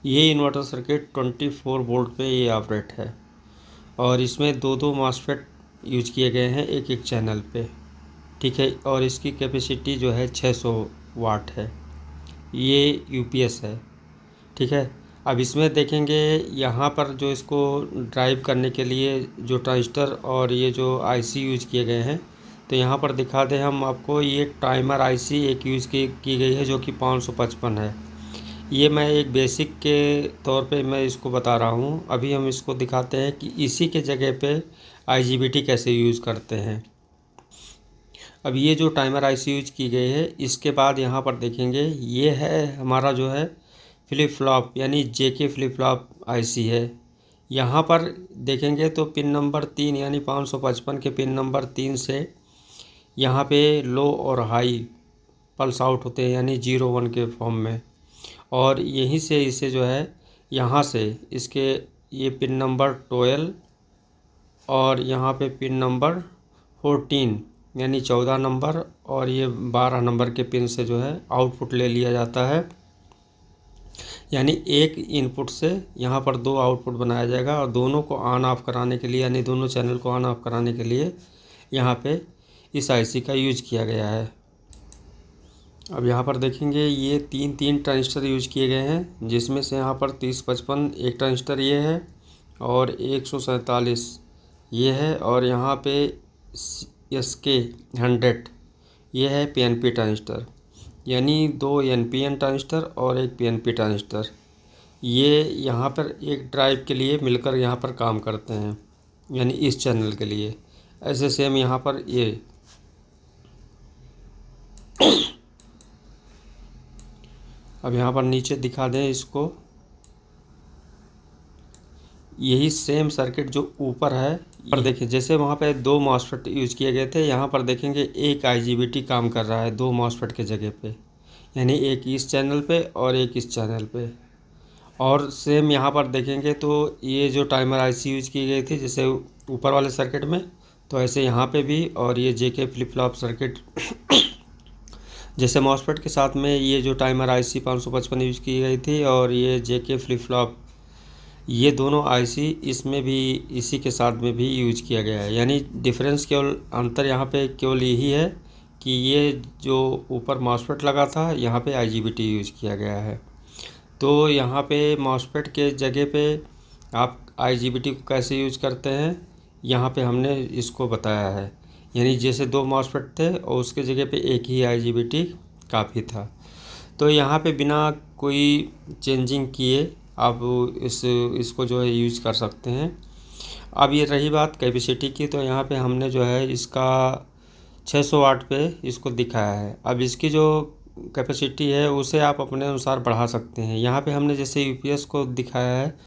ये inverter circuit 24 volt पे ये ऑपरेट है और इसमें दो मॉसफेट यूज किए गए हैं एक एक चैनल पे, ठीक है। और इसकी कैपेसिटी जो है 600 वाट है। ये यूपीएस है, ठीक है। अब इसमें देखेंगे यहाँ पर जो इसको ड्राइव करने के लिए जो ट्रांजिस्टर और ये जो आईसी यूज किए गए हैं, तो यहाँ पर दिखा दें हम आपको, ये टाइमर आईसी एक यूज़ की गई है जो कि 555 है। ये मैं एक बेसिक के तौर पे मैं इसको बता रहा हूँ। अभी हम इसको दिखाते हैं कि इसी के जगह पे आईजीबीटी कैसे यूज़ करते हैं। अब ये जो टाइमर आईसी यूज की गई है, इसके बाद यहाँ पर देखेंगे ये है हमारा जो है फ्लिप फ्लॉप, यानी जेके फ्लिप फ्लॉप आईसी है। यहाँ पर देखेंगे तो पिन नंबर 3 यानी 555 के पिन नंबर 3 से यहाँ पे लो और हाई पल्स आउट होते हैं, यानी 0 1 के फॉर्म में। और यहीं से इसे जो है यहाँ से इसके ये पिन नंबर 12 और यहाँ पे पिन नंबर 14 यानी 14 नंबर और ये 12 नंबर के पिन से जो है आउटपुट ले लिया जाता है। यानी एक इनपुट से यहाँ पर दो आउटपुट बनाया जाएगा और दोनों को ऑन ऑफ कराने के लिए, यानी दोनों चैनल को ऑन ऑफ कराने के लिए यहाँ पे इस आईसी का यूज किया गया है। अब यहाँ पर देखेंगे ये तीन ट्रांजिस्टर यूज किए गए हैं, जिसमें से यहाँ पर 3055 एक ट्रांजिस्टर ये है और 147 ये है और यहाँ पे SK 100 ये है PNP ट्रांजिस्टर, यानी 2 NPN ट्रांजिस्टर और एक PNP ट्रांजिस्टर। ये यहाँ पर एक ड्राइव के लिए मिलकर यहाँ पर काम करते हैं, यानी इस चैनल के लिए। ऐसे सेम यहाँ पर ये अब यहाँ पर नीचे दिखा दें इसको, यही सेम सर्किट जो ऊपर है पर देखिए, जैसे वहाँ पे दो मॉसफेट यूज किए गए थे, यहाँ पर देखेंगे एक आईजीबीटी काम कर रहा है दो मॉसफेट के जगह पे, यानी एक इस चैनल पे और एक इस चैनल पे। और सेम यहाँ पर देखेंगे तो ये जो टाइमर आईसी यूज की गई थी जैसे ऊपर वाले सर्किट में, तो ऐसे यहाँ पे भी। और ये जेके फ्लिप फ्लॉप सर्किट जैसे मॉसफेट के साथ में ये जो टाइमर आईसी 555 यूज की गई थी और ये जेके फ्लिप फ्लॉप, ये दोनों आईसी इसमें भी इसी के साथ में भी यूज किया गया है। यानी डिफरेंस केवल अंतर यहाँ पे केवल यही है कि ये जो ऊपर मॉसफेट लगा था यहाँ पे आईजीबीटी यूज किया गया है। तो यहाँ पे मॉसफेट के जगह पे आप आईजीबीटी को कैसे यूज करते हैं, यहाँ पे हमने इसको बताया है। यानी जैसे दो मॉसफेट थे और उसके जगह पे एक ही आईजीबीटी काफ़ी था। तो यहाँ पे बिना कोई चेंजिंग किए आप इसको जो है यूज़ कर सकते हैं। अब ये रही बात कैपेसिटी की, तो यहाँ पे हमने जो है इसका 600 वाट पे इसको दिखाया है। अब इसकी जो कैपेसिटी है उसे आप अपने अनुसार बढ़ा सकते हैं। यहाँ पे हमने जैसे यूपीएस को दिखाया है